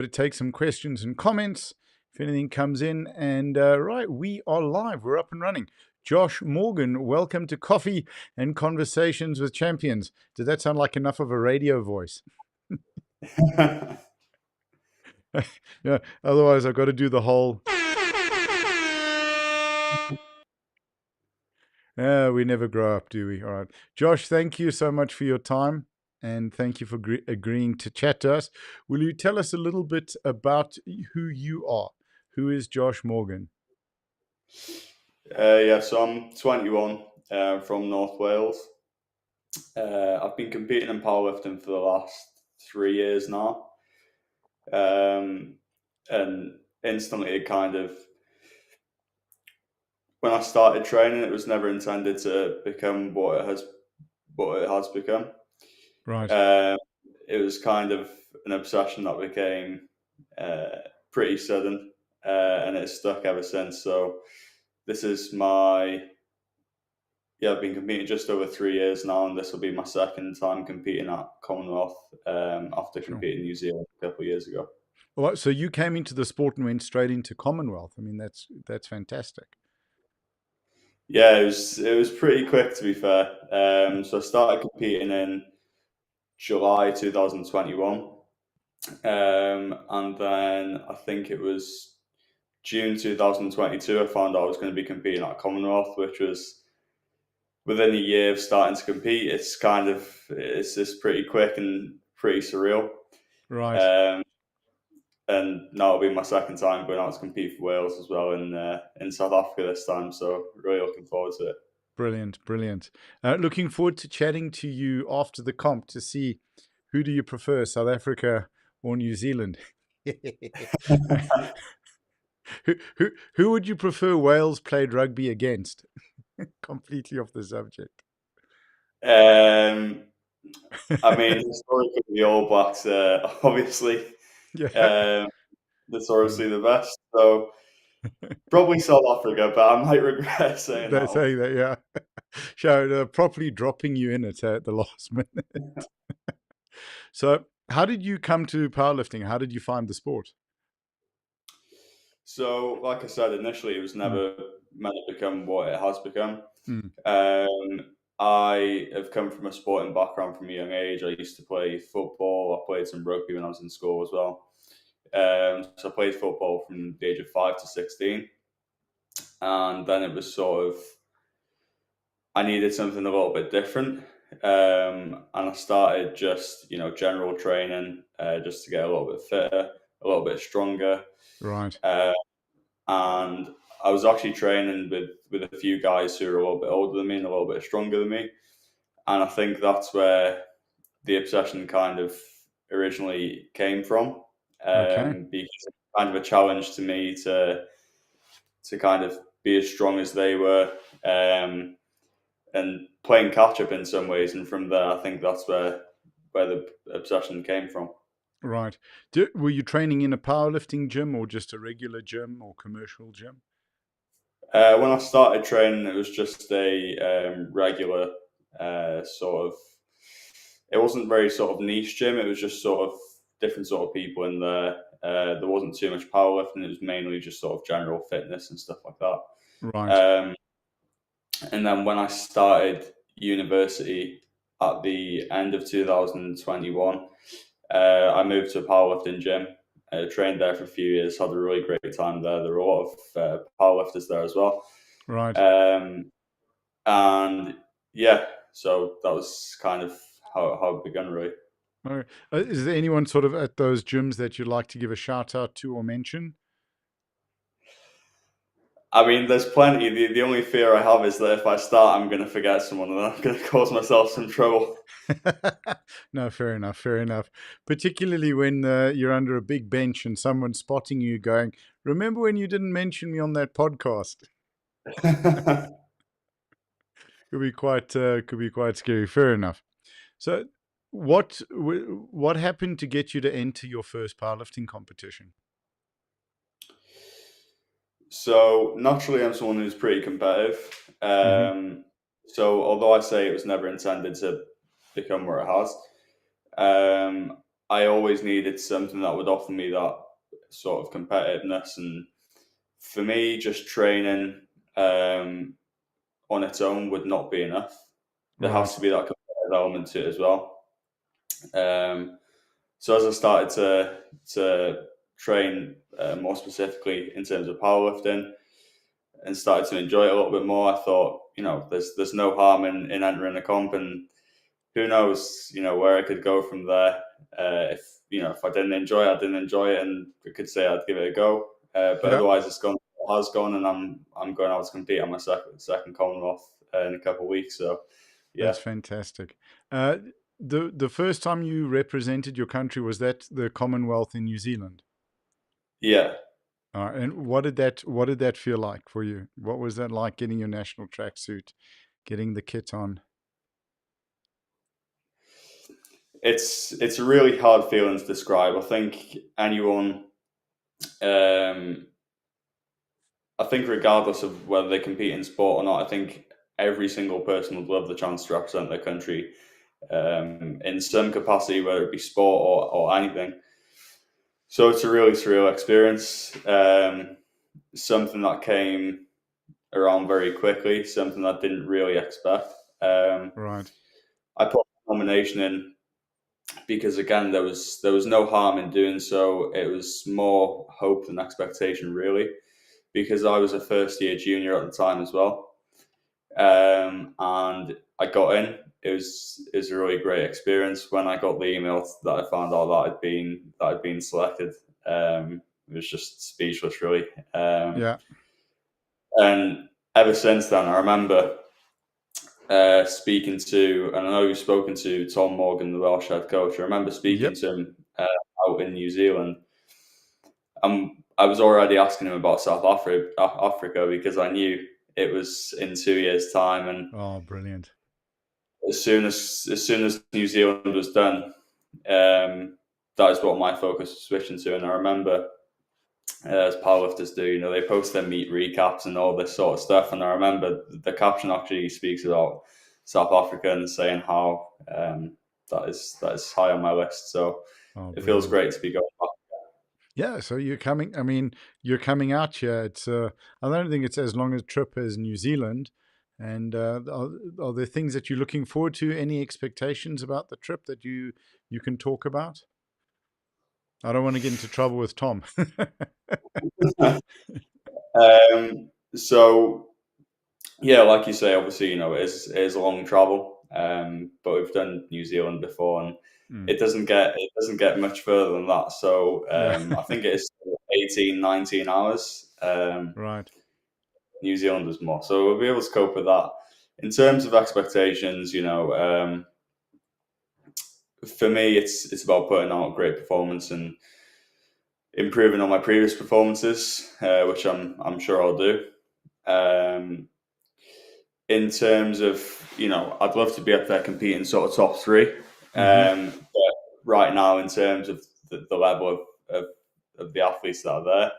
to take some questions and comments if anything comes in. And right, we are live. We're up and running. Josh Morgan, welcome to Coffee and Conversations with Champions. Did that sound like enough of a radio voice? Yeah. Otherwise, I've got to do the whole. We never grow up, do we? All right, Josh. Thank you so much for your time, and thank you for agreeing to chat to us. Will you tell us a little bit about who you are? Who is Josh Morgan? So I'm 21, from North Wales. I've been competing in powerlifting for the last 3 years now. And instantly it kind of, when I started training, it was never intended to become what it has become. Right. It was kind of an obsession that became pretty sudden, and it's stuck ever since. So this is I've been competing just over 3 years now, and this will be my second time competing at Commonwealth, after Sure. competing in New Zealand a couple of years ago. Well, so you came into the sport and went straight into Commonwealth. I mean, that's fantastic. Yeah, it was pretty quick, to be fair. So I started competing in July 2021, and then I think it was June 2022. I found out I was going to be competing at Commonwealth, which was within a year of starting to compete. It's just pretty quick and pretty surreal. Right. Um, and now it'll be my second time going out to compete for Wales as well in South Africa this time. So really looking forward to it. Brilliant. Brilliant. Looking forward to chatting to you after the comp to see who do you prefer, South Africa or New Zealand? Who would you prefer Wales played rugby against? Completely off the subject. Um, I mean, historically, the All Blacks, obviously, Yeah. um, notoriously the best. So probably South Africa, but I might regret saying They're that one. saying that, yeah. They're properly dropping you in it at the last minute. So, how did you come to powerlifting? How did you find the sport? So, like I said, initially it was Mm, never meant to become what it has become. mm, I have come from a sporting background from a young age. I used to play football. I played some rugby when I was in school as well. So I played football from the age of 5 to 16, and then it was sort of I needed something a little bit different, and I started just general training, just to get a little bit fitter, a little bit stronger, right. uh, and I was actually training with a few guys who are a little bit older than me and a little bit stronger than me, and I think that's where the obsession kind of originally came from, Okay. because it's kind of a challenge to me to kind of be as strong as they were, and playing catch up in some ways. And from there, I think that's where the obsession came from. Right. Were you training in a powerlifting gym or just a regular gym or commercial gym? When I started training, it was just a regular sort of. It wasn't very sort of niche gym. It was just sort of different sort of people in there. There wasn't too much powerlifting. It was mainly just sort of general fitness and stuff like that. Right. Um, and then when I started university at the end of 2021, I moved to a powerlifting gym. Trained there for a few years. Had a really great time there. There were a lot of powerlifters there as well. Right. Um, and yeah, so that was kind of how it began, really. All right. Is there anyone sort of at those gyms that you'd like to give a shout out to or mention? I mean, there's plenty. The only fear I have is that if I start, I'm going to forget someone and I'm going to cause myself some trouble. No, fair enough. Fair enough. Particularly when you're under a big bench and someone's spotting you going, remember when you didn't mention me on that podcast? Could be quite scary. Fair enough. So, what happened to get you to enter your first powerlifting competition? So naturally, I'm someone who's pretty competitive. Hmm. So although I say it was never intended to become where it has, I always needed something that would offer me that sort of competitiveness. And for me, just training um, on its own would not be enough. There has Right. to be that competitive element to it as well. Um, so as I started to train more specifically in terms of powerlifting and started to enjoy it a little bit more, I thought, there's no harm in entering a comp, and who knows, where I could go from there. If I didn't enjoy it, I didn't enjoy it, and I could say I'd give it a go. But Yeah, otherwise, it has gone, and I'm going out to compete on my second Commonwealth in a couple of weeks. So, yeah, that's fantastic. Uh, the first time you represented your country, was that the Commonwealth in New Zealand? yeah. And what did that feel like for you? What was that like, getting your national tracksuit, getting the kit on? It's a really hard feeling to describe. I think anyone, um, I think regardless of whether they compete in sport or not, I think every single person would love the chance to represent their country in some capacity, whether it be sport or anything. So it's a really surreal experience. Something that came around very quickly, something I didn't really expect. Um, Right. I put a nomination in because again there was no harm in doing so. It was more hope than expectation, really, because I was a first year junior at the time as well, and I got in. It was a really great experience. When I got the email that I found out that I'd been selected, it was just speechless, really. Yeah. And ever since then, I remember speaking to, and I know you've spoken to Tom Morgan, the Welsh head coach. I remember speaking Yep. to him out in New Zealand. I was already asking him about South Africa because I knew it was in 2 years' time, and Oh, brilliant. as soon as New Zealand was done, that is what my focus was switching to. And I remember, as powerlifters do, they post their meet recaps and all this sort of stuff. And I remember the caption actually speaks about South Africa and saying how that is high on my list. So Oh, it feels brilliant. great to be going back. Yeah, so you're coming. I mean, you're coming out here. I don't think it's as long a trip as New Zealand. And are there things that you're looking forward to? Any expectations about the trip that you can talk about? I don't want to get into trouble with Tom. So yeah, like you say, obviously, it is a long travel, but we've done New Zealand before, and Mm, it doesn't get much further than that. So yeah, I think it is 18, 19 hours. right. New Zealand is more, so we'll be able to cope with that. In terms of expectations, for me, it's about putting out a great performance and improving on my previous performances, which I'm sure I'll do. Um, in terms of, I'd love to be up there competing sort of top three. Mm-hmm. But right now, in terms of the level of the athletes that are there,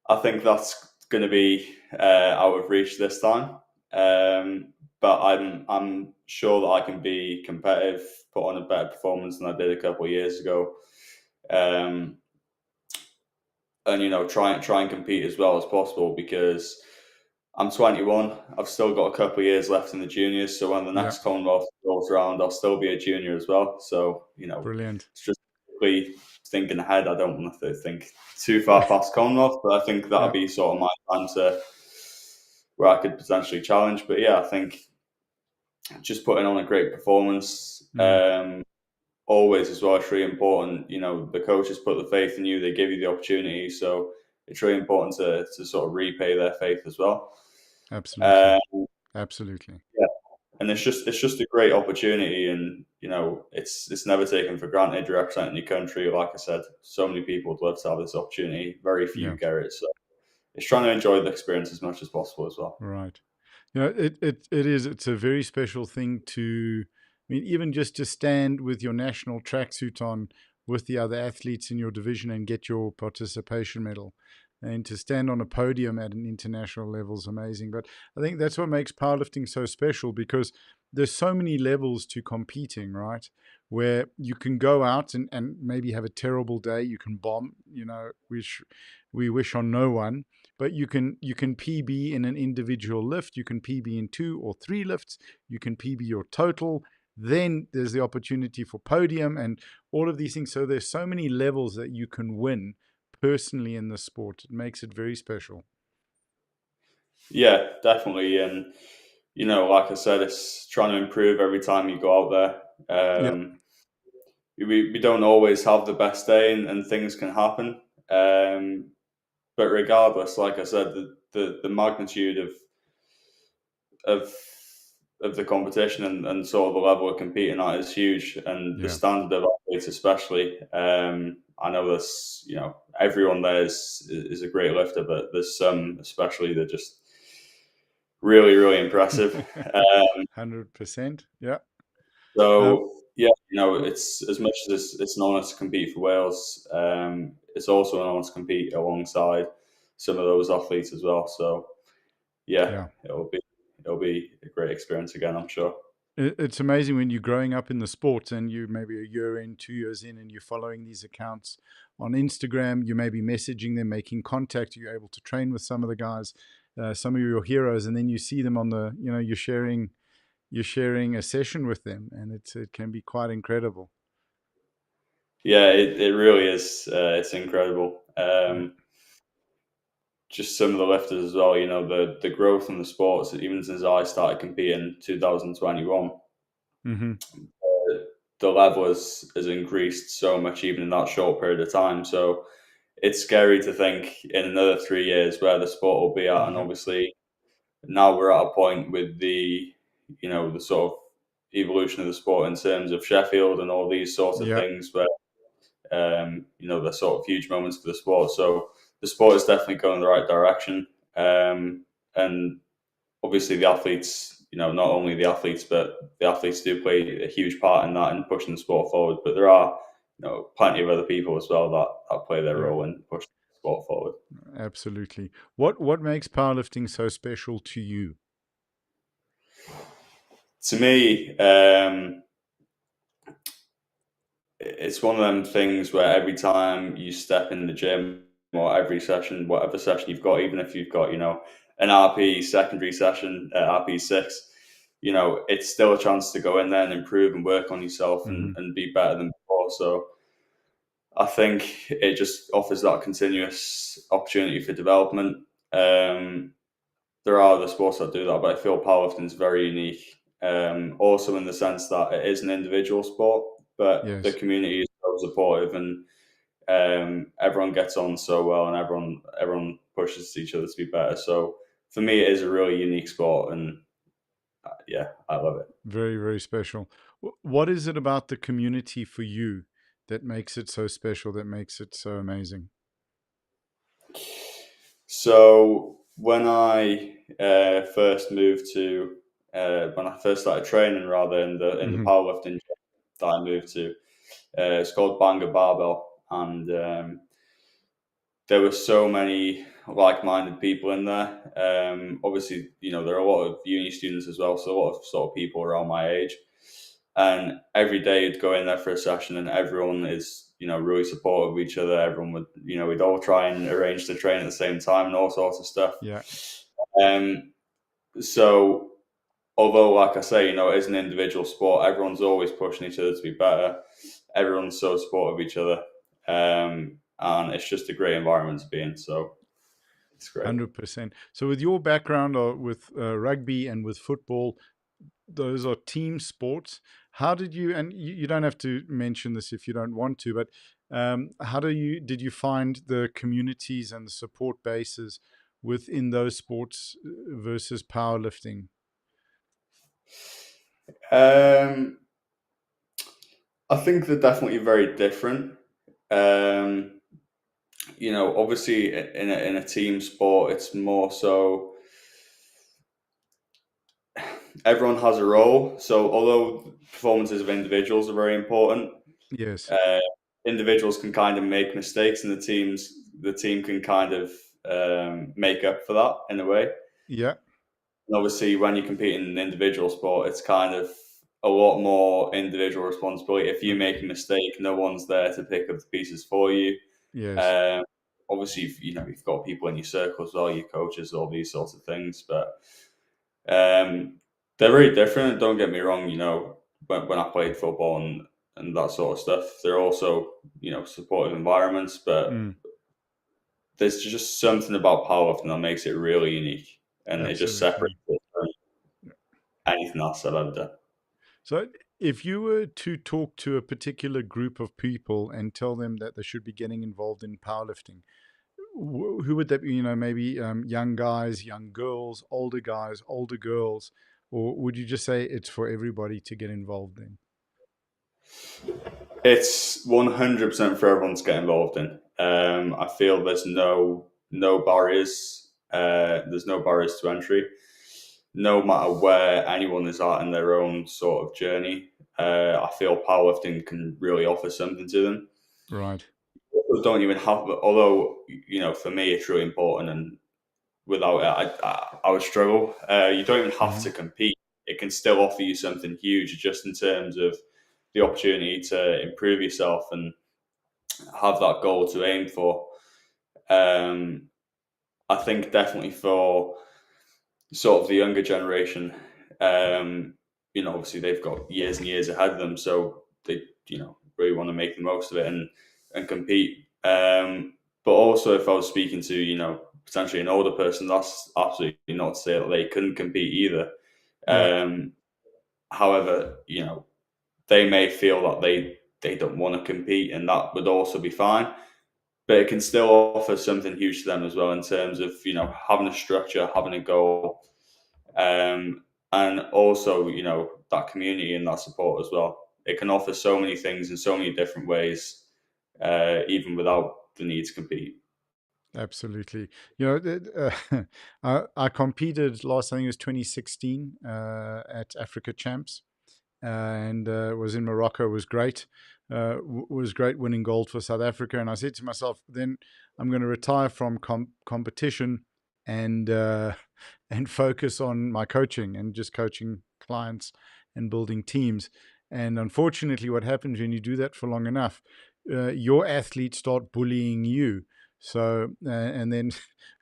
I think that's going to be out of reach this time. But I'm sure that I can be competitive, put on a better performance than I did a couple of years ago, um, and try and compete as well as possible because I'm 21. I've still got a couple of years left in the juniors. So when the Yeah, next Commonwealth rolls around, I'll still be a junior as well. So, brilliant. it's just really thinking ahead. I don't want to think too far past Commonwealth, but I think that'll Yeah. be sort of my time to where I could potentially challenge. But yeah, I think just putting on a great performance, Mm, always as well, it's really important. The coaches put the faith in you, they give you the opportunity. So it's really important to sort of repay their faith as well. absolutely. Um, Absolutely. and it's just a great opportunity, and it's never taken for granted representing your country. Like I said, so many people would love to have this opportunity, very few Yeah, get it. So it's trying to enjoy the experience as much as possible as well. right. It's a very special thing to, I mean, even just to stand with your national tracksuit on with the other athletes in your division and get your participation medal. And to stand on a podium at an international level is amazing. But I think that's what makes powerlifting so special, because there's so many levels to competing, right? Where you can go out and maybe have a terrible day, you can bomb, which we wish on no one, but you can PB in an individual lift, you can PB in 2 or 3 lifts, you can PB your total. Then there's the opportunity for podium and all of these things. So there's so many levels that you can win personally in the sport. It makes it very special. Yeah, definitely. And, like I said, it's trying to improve every time you go out there. Yeah, We don't always have the best day, and things can happen. Um, but regardless, like I said, the magnitude of of the competition and sort of the level of competing at is huge, and the yeah, standard of athletes especially. I know there's everyone there is a great lifter, but there's some especially that just really really impressive. Um, 100%. Yeah. Um, so yeah, it's as much as it's an honour to compete for Wales. It's also an honour to compete alongside some of those athletes as well. So yeah, yeah. it'll be a great experience again, I'm sure. It's amazing when you're growing up in the sport and you maybe a year in, 2 years in, and you're following these accounts on Instagram. You may be messaging them, making contact. You're able to train with some of the guys, some of your heroes, and then you see them on you're sharing a session with them, and it can be quite incredible. Yeah, it really is. It's incredible. Yeah. Just some of the lifters as well. The growth in the sports, even since I started competing in 2021, Mm-hmm. the level has increased so much even in that short period of time. So it's scary to think in another 3 years where the sport will be at. And Yeah. obviously now we're at a point with the sort of evolution of the sport in terms of Sheffield and all these sorts of Yeah. things where they're sort of huge moments for the sport. So the sport is definitely going in the right direction. And obviously the athletes, not only the athletes, but the athletes do play a huge part in that and pushing the sport forward. But there are, plenty of other people as well that play their Yeah. role in pushing the sport forward. Absolutely. What makes powerlifting so special to you? To me, it's one of them things where every time you step in the gym or every session, whatever session you've got, even if you've got, an RP secondary session at RP6, it's still a chance to go in there and improve and work on yourself Mm-hmm. and be better than before. So I think it just offers that continuous opportunity for development. Um, there are other sports that do that, but I feel powerlifting is very unique. Also in the sense that it is an individual sport, but the Yes. community is so supportive and everyone gets on so well and everyone pushes each other to be better. So for me, it is a really unique sport, and yeah, I love it. Very, very special. What is it about the community for you that makes it so special, that makes it so amazing? So when I first started training, rather in the Hmm. powerlifting gym that I moved to, it's called Bangor Barbell, and there were so many like-minded people in there. Obviously, there are a lot of uni students as well, so a lot of sort of people around my age. And every day you'd go in there for a session, and everyone is really supportive of each other. Everyone would we'd all try and arrange to train at the same time and all sorts of stuff. Yeah. Um, so although, like I say, it is an individual sport, everyone's always pushing each other to be better. Everyone's so supportive of each other, and it's just a great environment to be in. So it's great. 100%. So, with your background with rugby and with football, those are team sports. How did you, and you don't have to mention this if you don't want to, but did you find the communities and the support bases within those sports versus powerlifting? Um, I think they're definitely very different. Um, Obviously in a team sport, it's more so everyone has a role. So although performances of individuals are very important, Yes. uh, individuals can kind of make mistakes, and the team can kind of make up for that in a way. Yeah. And obviously, when you compete in an individual sport, it's kind of a lot more individual responsibility. If you Mm. make a mistake, no one's there to pick up the pieces for you. Yes. Um, Obviously, you've got people in your circle as well, your coaches, all these sorts of things. But they're very different. Don't get me wrong. When I played football and that sort of stuff, they're also supportive environments. But Mm. there's just something about powerlifting that makes it really unique, and it just separates Absolutely. it from anything else I've ever done. So, if you were to talk to a particular group of people and tell them that they should be getting involved in powerlifting, who would that be? Maybe young guys, young girls, older guys, older girls, or would you just say it's for everybody to get involved in? It's 100% for everyone to get involved in. I feel there's no barriers. There's no barriers to entry. No matter where anyone is at in their own sort of journey, I feel powerlifting can really offer something to them. Right. People don't even have, although for me it's really important, and without it, I would struggle. You don't even have Hmm. to compete. It can still offer you something huge, just in terms of the opportunity to improve yourself and have that goal to aim for. Um, I think definitely for sort of the younger generation, obviously they've got years and years ahead of them, so they, really want to make the most of it and compete. But also, if I was speaking to, potentially an older person, that's absolutely not to say that they couldn't compete either. Yeah. Um, However, they may feel that they don't want to compete, and that would also be fine. But it can still offer something huge to them as well, in terms of having a structure, having a goal, and also that community and that support as well. It can offer so many things in so many different ways, even without the need to compete. Absolutely. I competed last, I think it was 2016 at Africa Champs, and was in Morocco. It was great. Was great winning gold for South Africa. And I said to myself, then I'm going to retire from competition and and focus on my coaching and just coaching clients and building teams. And unfortunately, what happens when you do that for long enough, your athletes start bullying you. So, and then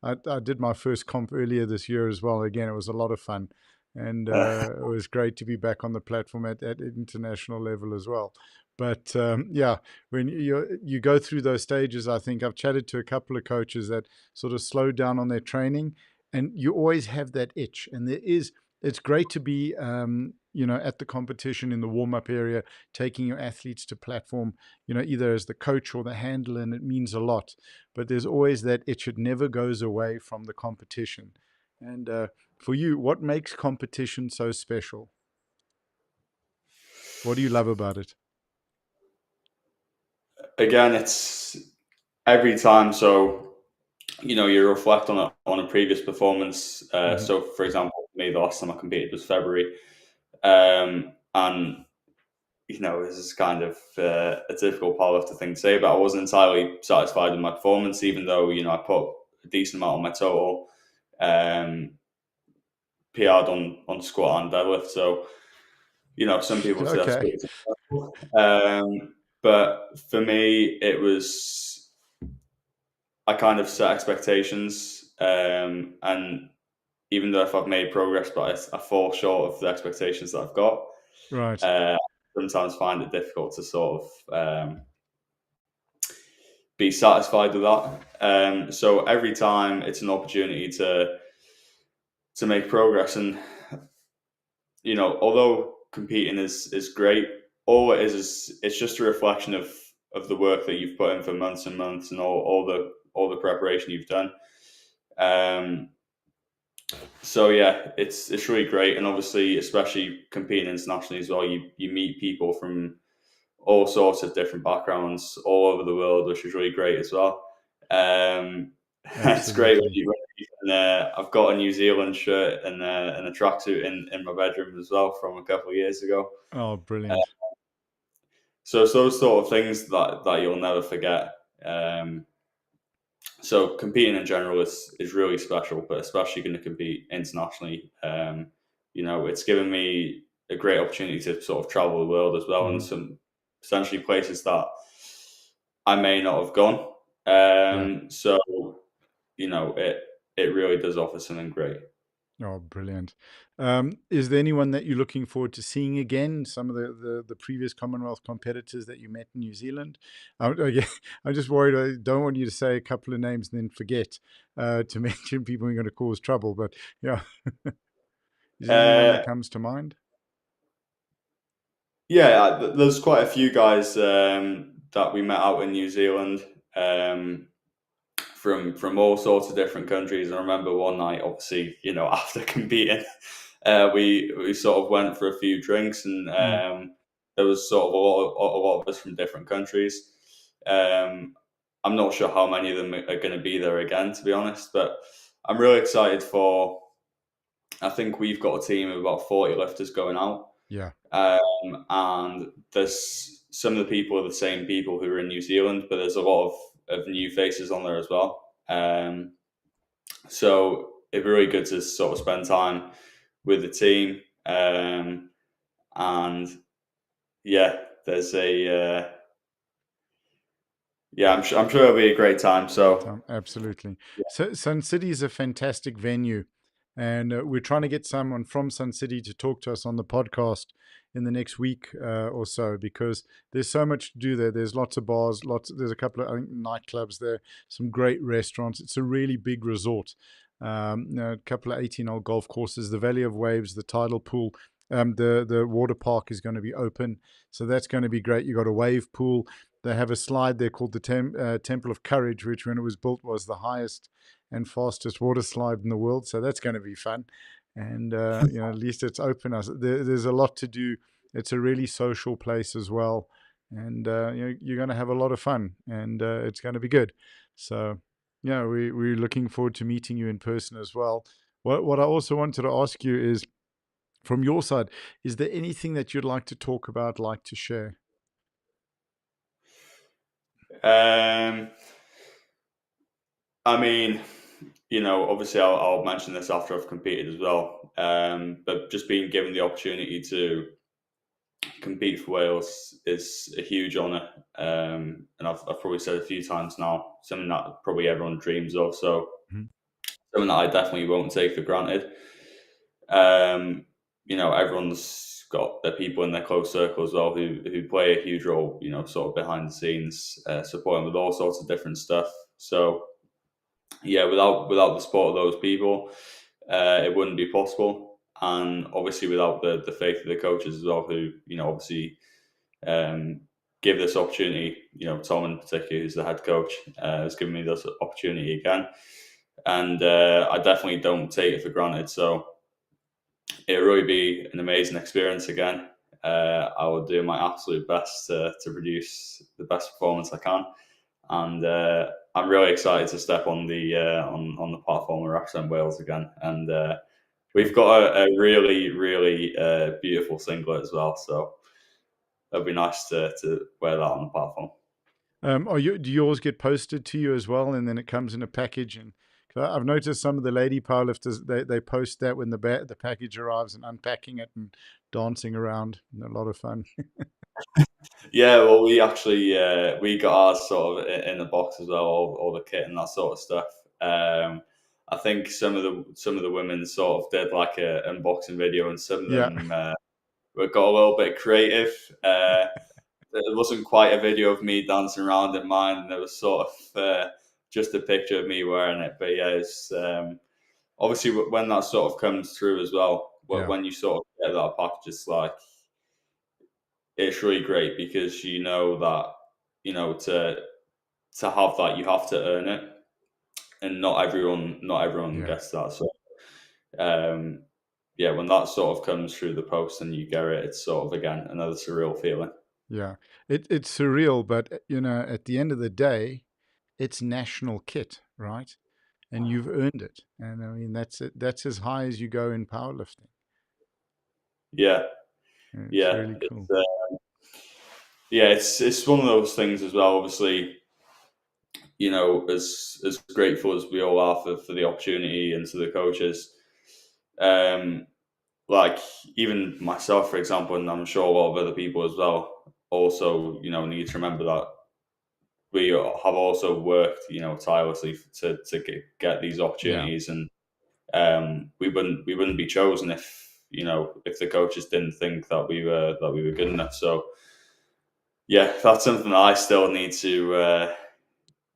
I did my first comp earlier this year as well. Again, it was a lot of fun, and it was great to be back on the platform at international level as well. But yeah, when you go through those stages, I think I've chatted to a couple of coaches that sort of slowed down on their training, and you always have that itch. And it's great to be at the competition in the warm up area, taking your athletes to platform, either as the coach or the handler, and it means a lot. But there's always that itch; it never goes away from the competition. And for you, what makes competition so special? What do you love about it? Again, it's every time. So you reflect on a previous performance. Hmm. So, for example, for me, the last time I competed was February, and this is kind of a difficult powerlifter thing to say, but I wasn't entirely satisfied with my performance, even though I put a decent amount on my total, um, PR'd on squat and deadlift. So some people say that's Okay. pretty successful. But for me, it was, I kind of set expectations, and even though if I've made progress, but I fall short of the expectations that I've got. Right. Uh, Sometimes find it difficult to sort of be satisfied with that. So every time it's an opportunity to make progress, and although competing is great, all it is it's just a reflection of the work that you've put in for months and months, and all the preparation you've done. Um, so yeah, it's really great, and obviously, especially competing internationally as well, you meet people from all sorts of different backgrounds all over the world, which is really great as well. Um, it's great when Absolutely. I've got a New Zealand shirt and a tracksuit in my bedroom as well from a couple of years ago. Oh, Uh, brilliant. so it's those sort of things that you'll never forget. Um, So competing in general is really special, but especially going to compete internationally. It's given me a great opportunity to sort of travel the world as well, and Hmm. some potentially places that I may not have gone. Yeah. So it really does offer something great. Oh, brilliant. Is there anyone that you're looking forward to seeing again? Some of the previous Commonwealth competitors that you met in New Zealand? Yeah, I'm just worried. I don't want you to say a couple of names and then forget to mention people who are going to cause trouble. But yeah, is there anyone that Uh, comes to mind? yeah, there's quite a few guys that we met out in New Zealand. Um, from all sorts of different countries. I remember one night, obviously, after competing, we sort of went for a few drinks, and Mm, there was sort of a lot of us from different countries. Um, I'm not sure how many of them are going to be there again, to be honest, but I'm really excited for. I think we've got a team of about 40 lifters going out, yeah. and there's some of the people are the same people who are in New Zealand, but there's a lot of new faces on there as well. So it'd be really good to sort of spend time with the team. And yeah, there's a I'm sure it'll be a great time. So Absolutely. So Sun City is a fantastic venue, and we're trying to get someone from Sun City to talk to us on the podcast in the next week or so, because there's so much to do there. There's lots of bars, There's a couple of, I think, nightclubs there, some great restaurants. It's a really big resort. A couple of 18-hole golf courses, the Valley of Waves, the tidal pool. The water park is going to be open, so that's going to be great. You got a wave pool. They have a slide there called the Temple of Courage, which, when it was built, was the highest and fastest water slide in the world. So that's going to be fun. And at least it's open. There's a lot to do. It's a really social place as well, and you're going to have a lot of fun, and it's going to be good. So yeah, we're looking forward to meeting you in person as well. What I also wanted to ask you is, from your side, is there anything that you'd like to talk about, like to share? um, I mean, obviously I'll mention this after I've competed as well. But just being given the opportunity to compete for Wales is a huge honour. And I've probably said a few times now, something that probably everyone dreams of. So Mhm. something that I definitely won't take for granted. Um, everyone's got their people in their close circle as well who play a huge role. Sort of behind the scenes, supporting with all sorts of different stuff. So yeah, without the support of those people, it wouldn't be possible. And obviously, without the faith of the coaches as well, who obviously um, give this opportunity. Tom in particular, who's the head coach, has given me this opportunity again, and I definitely don't take it for granted. So it'll really be an amazing experience again. I will do my absolute best to produce the best performance I can, and I'm really excited to step on the on the platform and represent Wales again. And we've got a really really beautiful singlet as well, so it'll be nice to wear that on the platform. Do yours get posted to you as well, and then it comes in a package? And 'cause I've noticed some of the lady powerlifters, they post that when the package arrives, and unpacking it and dancing around. A lot of fun. Yeah, well, we actually we got ours sort of in the box as well, all the kit and that sort of stuff. I think some of the women sort of did like a unboxing video, and some of Yeah, them got a little bit creative. It wasn't quite a video of me dancing around in mine, and it was sort of just a picture of me wearing it. But yeah, it's obviously when that sort of comes through as well. yeah, When you sort of get that package, it's really great because you know that to have that you have to earn it, and not everyone yeah, gets that. So um, yeah, when that sort of comes through the post and you get it, it's sort of again another surreal feeling. yeah. It's surreal, but at the end of the day, it's national kit, right? And you've earned it. And I mean, that's it. That's as high as you go in powerlifting. Yeah, It's yeah, really cool. it's one of those things as well. Obviously, as grateful as we all are for the opportunity, and to the coaches. Um, like even myself, for example, and I'm sure a lot of other people as well, also need to remember that we have also worked tirelessly to get these Yeah. opportunities, and we wouldn't be chosen if the coaches didn't think that we were good enough. So yeah, that's something that I still need to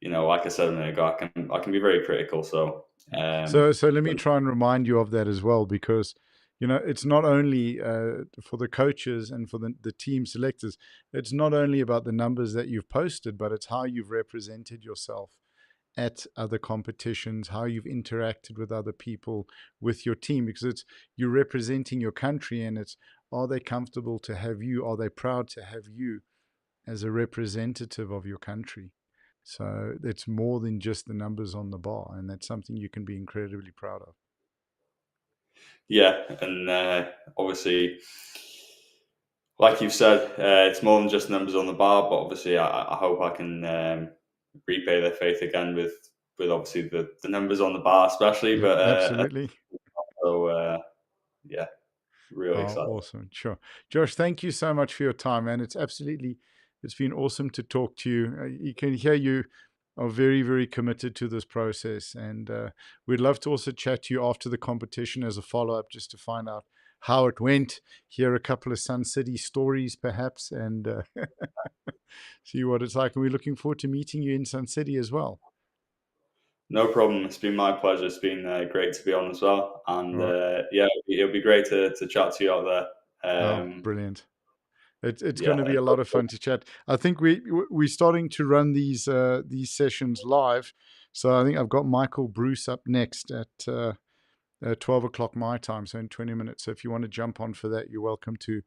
like I said a minute ago, I can be very critical. So Yeah. So let me but try and remind you of that as well, because it's not only for the coaches and for the team selectors. It's not only about the numbers that you've posted, but it's how you've represented yourself at other competitions, how you've interacted with other people, with your team, because it's you're representing your country, and it's, are they comfortable to have you? Are they proud to have you as a representative of your country? So it's more than just the numbers on the bar, and that's something you can be incredibly proud of. yeah, and obviously, like you've said, it's more than just numbers on the bar. But obviously, I hope I can repay their faith again with obviously the numbers on the bar, especially. Yeah, But absolutely. so yeah, really Oh, excited. awesome. Sure. Josh, thank you so much for your time, man. It's been awesome to talk to you. You can hear you are very, very committed to this process. And we'd love to also chat to you after the competition as a follow up, just to find out how it went, hear a couple of Sun City stories, perhaps, and see what it's like. And we're looking forward to meeting you in Sun City as well. No problem. It's been my pleasure. It's been great to be on as well. And All right. yeah, it'll be great to chat to you out there. Oh, brilliant. It's going Yeah, to be and a lot of fun to chat. I think we're starting to run these sessions live. So I think I've got Michael Bruce up next at 12 o'clock my time, so in 20 minutes. So if you want to jump on for that, you're welcome to.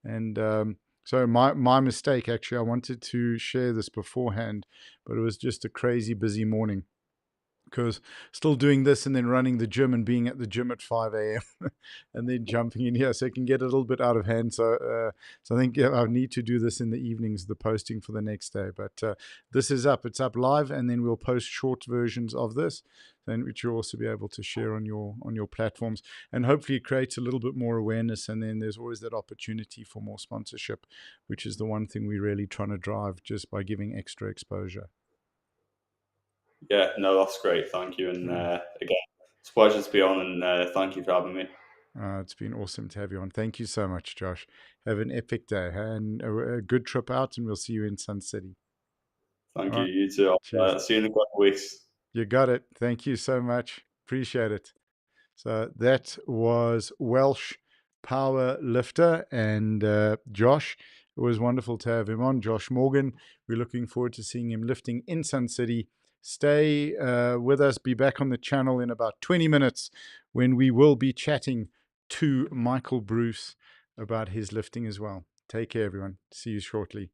And so my mistake, actually, I wanted to share this beforehand, but it was just a crazy busy morning, because still doing this and then running the gym and being at the gym at 5 a.m. and then jumping in here. So it can get a little bit out of hand. So I think, yeah, I need to do this in the evenings, the posting for the next day. But this is up. It's up live, and then we'll post short versions of this, then which you'll also be able to share on your platforms. And hopefully it creates a little bit more awareness. And then there's always that opportunity for more sponsorship, which is the one thing we're really trying to drive, just by giving extra exposure. yeah, no, that's great. Thank you. And Uh, again, it's a pleasure to be on, and thank you for having me. It's been awesome to have you on. Thank you so much, Josh. Have an epic day, huh? And a good trip out, and we'll see you in Sun City. Thank All you. right. You too. I'll Cheers. see you in a couple of weeks. You got it. Thank you so much. Appreciate it. So that was Welsh power lifter and Josh. It was wonderful to have him on, Josh Morgan. We're looking forward to seeing him lifting in Sun City. Stay with us. Be back on the channel in about 20 minutes, when we will be chatting to Michael Bruce about his lifting as well. Take care, everyone. See you shortly.